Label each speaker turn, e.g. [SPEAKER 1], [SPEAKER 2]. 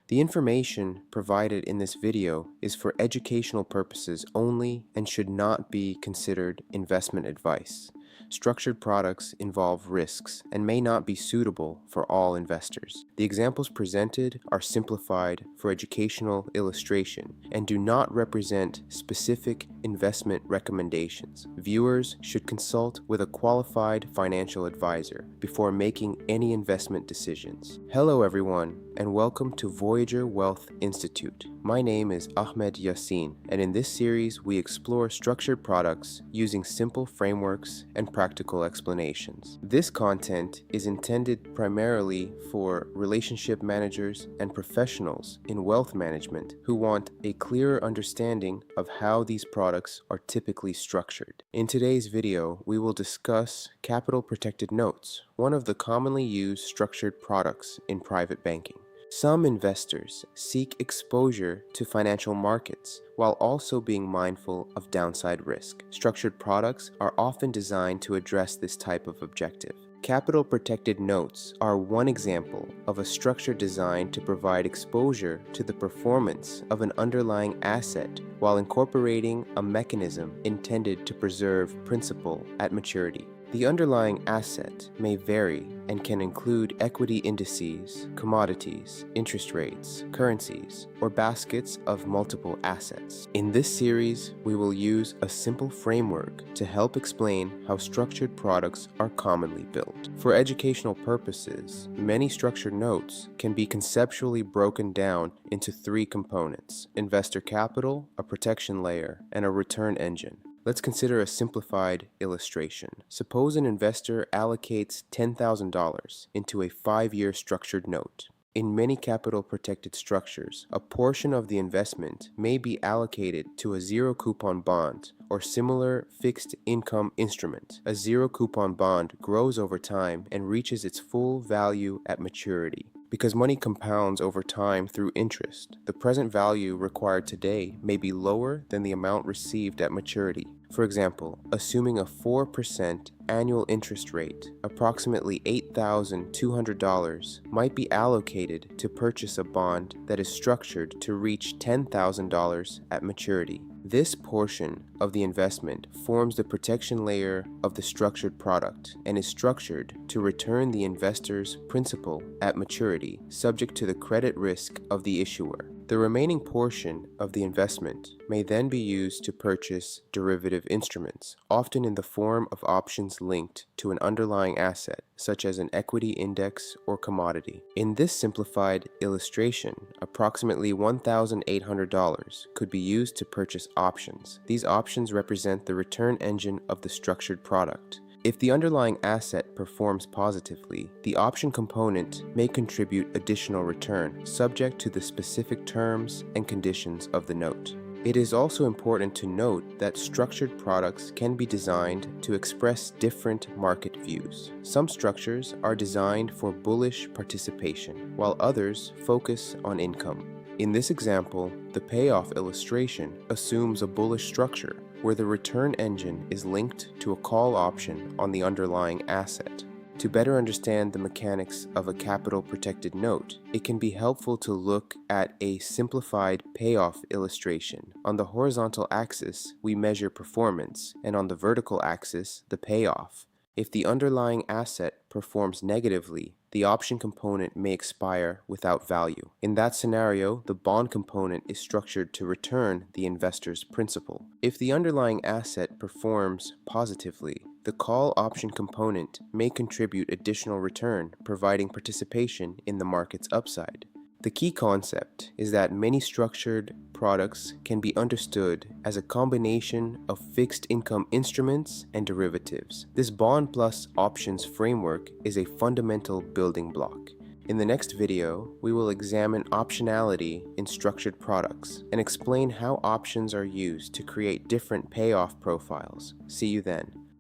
[SPEAKER 1] The information provided in this video is for educational purposes only and should not be considered investment advice. Structured products involve risks and may not be suitable for all investors. The examples presented are simplified for educational illustration and do not represent specific investment recommendations. Viewers should consult with a qualified financial advisor before making any investment decisions. Hello everyone, and welcome to Voyager Wealth Institute. My name is Ahmed Yassin, and in this series we explore structured products using simple frameworks and practical explanations. This content is intended primarily for relationship managers and professionals in wealth management who want a clearer understanding of how these products are typically structured. In today's video, we will discuss capital protected notes, one of the commonly used structured products in private banking. Some investors seek exposure to financial markets while also being mindful of downside risk. Structured products are often designed to address this type of objective. Capital protected notes are one example of a structure designed to provide exposure to the performance of an underlying asset while incorporating a mechanism intended to preserve principal at maturity. The underlying asset may vary and can include equity indices, commodities, interest rates, currencies, or baskets of multiple assets. In this series, we will use a simple framework to help explain how structured products are commonly built. For educational purposes, many structured notes can be conceptually broken down into three components: investor capital, a protection layer, and a return engine. Let's consider a simplified illustration. Suppose an investor allocates $10,000 into a 5-year structured note. In many capital-protected structures, a portion of the investment may be allocated to a zero-coupon bond or similar fixed income instrument. A zero-coupon bond grows over time and reaches its full value at maturity. Because money compounds over time through interest, the present value required today may be lower than the amount received at maturity. For example, assuming a 4% annual interest rate, approximately $8,200 might be allocated to purchase a bond that is structured to reach $10,000 at maturity. This portion of the investment forms the protection layer of the structured product and is structured to return the investor's principal at maturity, subject to the credit risk of the issuer. The remaining portion of the investment may then be used to purchase derivative instruments, often in the form of options linked to an underlying asset, such as an equity index or commodity. In this simplified illustration, approximately $1,800 could be used to purchase options. These options represent the return engine of the structured product. If the underlying asset performs positively, the option component may contribute additional return, subject to the specific terms and conditions of the note. It is also important to note that structured products can be designed to express different market views. Some structures are designed for bullish participation, while others focus on income. In this example, the payoff illustration assumes a bullish structure where the return engine is linked to a call option on the underlying asset. To better understand the mechanics of a capital protected note, it can be helpful to look at a simplified payoff illustration. On the horizontal axis, we measure performance, and on the vertical axis, the payoff. If the underlying asset performs negatively, the option component may expire without value. In that scenario, the bond component is structured to return the investor's principal. If the underlying asset performs positively, the call option component may contribute additional return, providing participation in the market's upside. The key concept is that many structured products can be understood as a combination of fixed income instruments and derivatives. This bond plus options framework is a fundamental building block. In the next video, we will examine optionality in structured products and explain how options are used to create different payoff profiles. See you then.